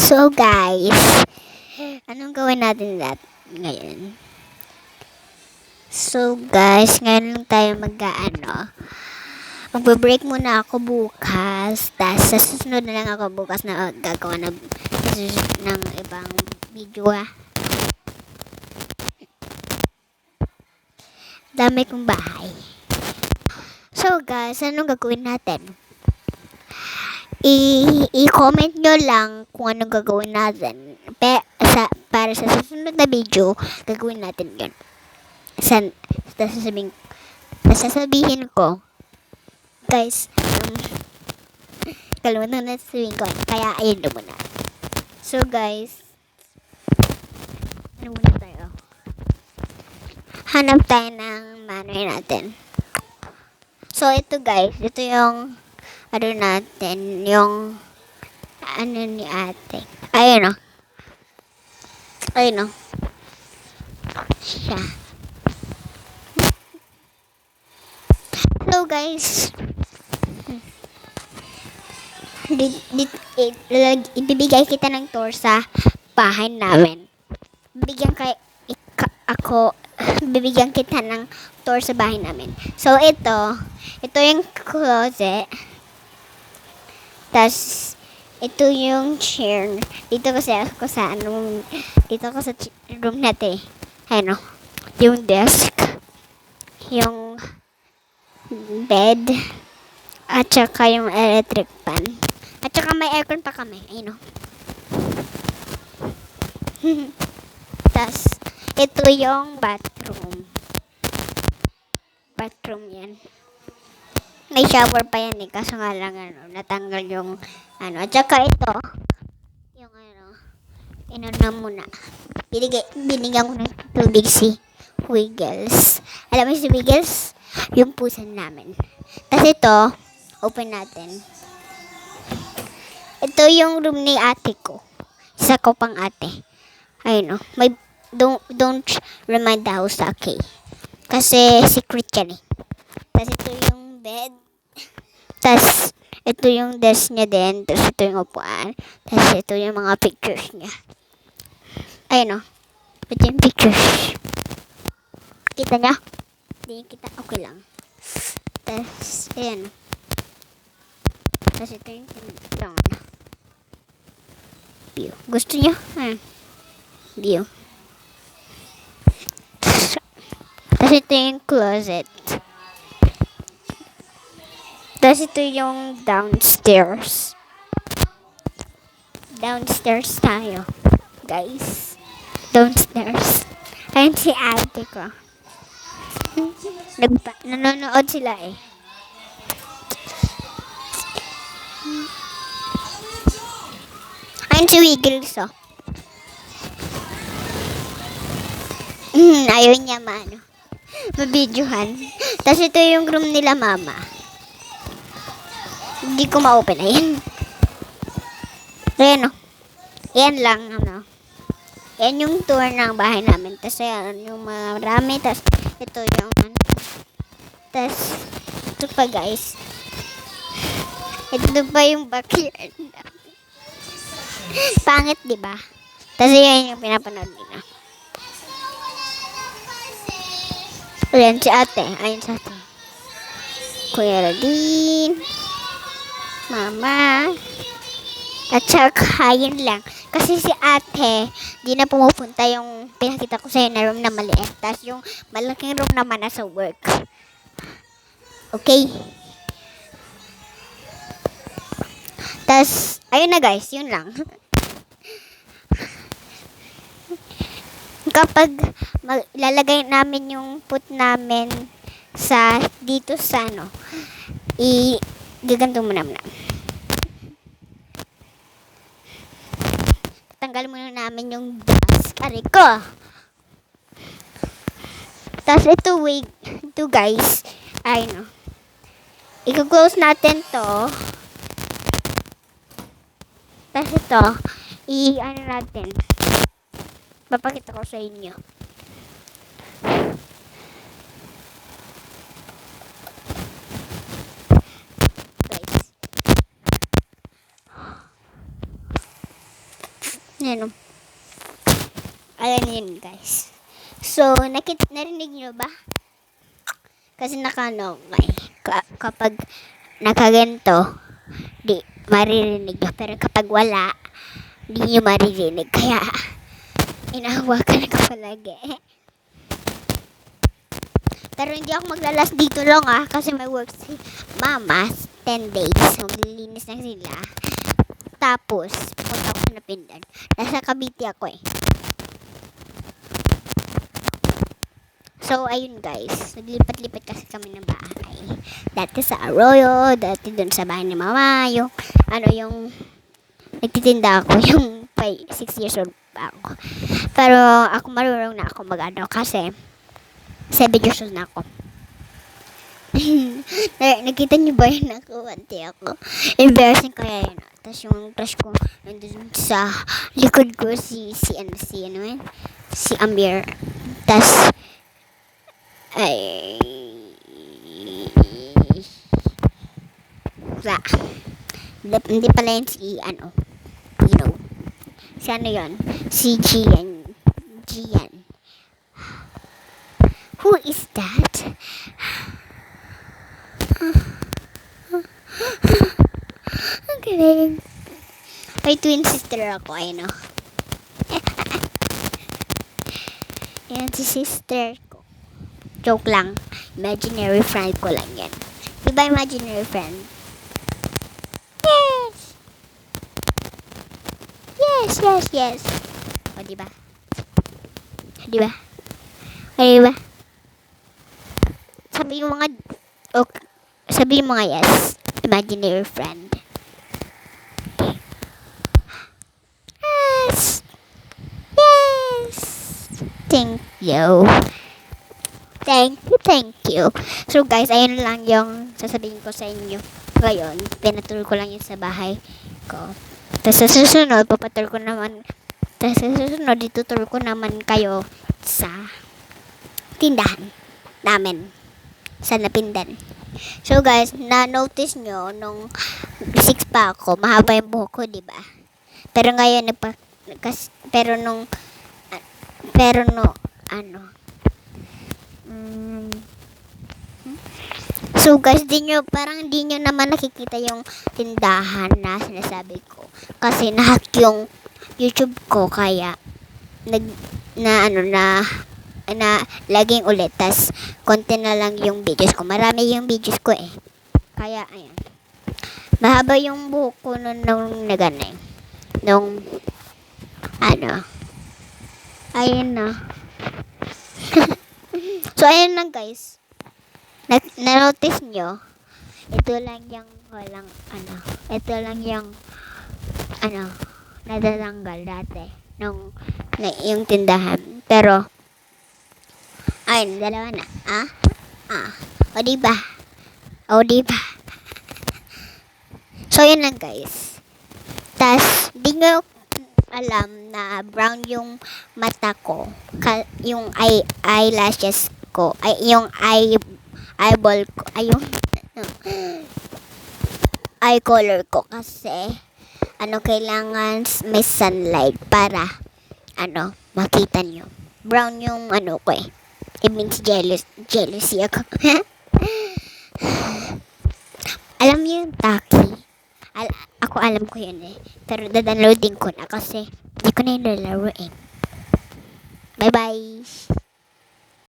So guys, anong gawin natin ngayon? So guys, ngayon lang tayo magbe-break muna ako bukas. Tapos sa susunod na lang ako bukas na gagawa ng ibang video Dami kong bahay. So guys, anong gagawin natin? I-comment nyo lang kung anong gagawin natin. Para sa susunod na video, gagawin natin yun. Sasabihin ko, guys, kalimutan na sabihin ko, kaya ayun na muna. So guys, ano muna tayo? Hanap tayo ng manner natin. So ito guys, ito yung yung ni ate. Ayun o. Siya. Hello guys. Ibibigay kita ng tour sa bahay namin. Bibigyan kita ng tour sa bahay namin. So ito yung closet. Tas ito yung chair. Dito ako sa room natin. Ayun o. Yung desk. Yung bed. At saka yung electric fan. At saka may aircon pa kami. Ayun o. Tas ito yung bathroom. Bathroom yan. May shower pa yan kaso nga lang natanggal yung at saka ito yung na muna binigyan ko ng tubig si Wiggles. Alam mo si Wiggles? Yung pusa namin. Tapos ito open natin. Ito yung room ni ate ko. Isa ko pang ate. Ayun may don't remind the house okay. Kasi secret yan Tapos ito yung bed. Tapos, ito yung desk niya din. Tapos, ito yung upuan. Tapos, ito yung mga pictures niya. Ayun Ito yung pictures. Kita niya? Hindi kita. Okay lang. Tapos, ayan Tapos, ito yung view. Gusto niyo? View. Tapos, ito yung closet. Tapos ito yung downstairs. Downstairs tayo. Guys. Downstairs. Ayun si ate ko. Nanonood sila Ayun si Wiggles Ayaw niya mabidyohan. Tapos ito yung room nila mama. Hindi ko ma-open. Ayan. Ayan Ayan lang. Ayan yung tour ng bahay namin. Tapos ayan yung marami. Tapos ito yung Tapos ito pa guys. Ito pa yung backyard. Pangit diba? Tapos ayan yung pinapanood nila. Ayan si ate. Ayan si ate. Kuya Radin. Mama. At saka yun lang. Kasi si ate, di na pumupunta yung pinakita ko sa'yo na room na maliit. Tapos yung malaking room naman nasa work. Okay? Tapos, ayun na guys, yun lang. Kapag lalagay namin yung put namin dito sa gaganto mo naman. Tanggal muna namin yung dust. Aray ko. Tapos ito guys. Ayun I-close natin to. Tapos ito. Natin. Papakita ko sa inyo. Guys. Yan o. Ayan yun, guys. So, narinig nyo ba? Kasi nakano, kapag nakaganto, di maririnig nyo. Pero kapag wala, di nyo maririnig. Kaya, inahawakan ko palagi. Pero hindi ako maglalas dito lang kasi may work si mama 10 days. So, maglilinis na sila. Tapos, pupunta ako sa Napindan. Nasa Cavite ako eh. So, ayun guys. Naglipat-lipat kasi kami ng bahay. Dati sa Arroyo, dati dun sa bahay ni mama. Yung nagtitinda ako. Yung 6 years old pa ako. Pero, ako marunong na ako mag-ano kasi 7 years old na ako. Nakita niyo ba yun ako? Embarrassing kaya yun. Tapos yung crush ko nandun sa likod ko si Amir. Tapos hindi pala yun si si yun? Si Gian. Who is that? Ang galing. May twin sister ako, ayun o. Yan si sister ko. Joke lang. Imaginary friend ko lang yan. Diba imaginary friend? Yes! Yes. O, diba? Sabi yung mga yes. Imaginary friend. Okay. Yes. Thank you. So guys, ayun lang yung sasabihin ko sa inyo. Ngayon, pinaturo ko lang yun sa bahay ko. Tapos sa susunod, ituturo ko naman kayo sa tindahan namin sa Napindan. So guys, na-notice nyo nung 6 pa ako, mahaba yung buhok ko, diba? Pero ngayon, So guys, di nyo naman nakikita yung tindahan na sinasabi ko. Kasi nahack yung YouTube ko, kaya laging ulit. Tas konti na lang yung videos ko. Marami yung videos ko eh. Kaya ayan. Mahaba yung buhok ko nung nagana eh. Ayun na. So ayun lang guys. Na-notice nyo, ito lang yung natatanggal dati yung tindahan. Pero ayun, dalawa na. O diba? So yun lang guys. Tas di nyo alam na brown yung mata ko, yung eyelashes ko, yung eyeball ko, yung eye color ko, kasi kailangan may sunlight para makita nyo. Brown yung ko eh. It means jealousy ako. Alam niyo yung Taki? Ako alam ko yun eh. Pero dadownloading ko na kasi hindi ko na yung lalaro eh. Bye bye.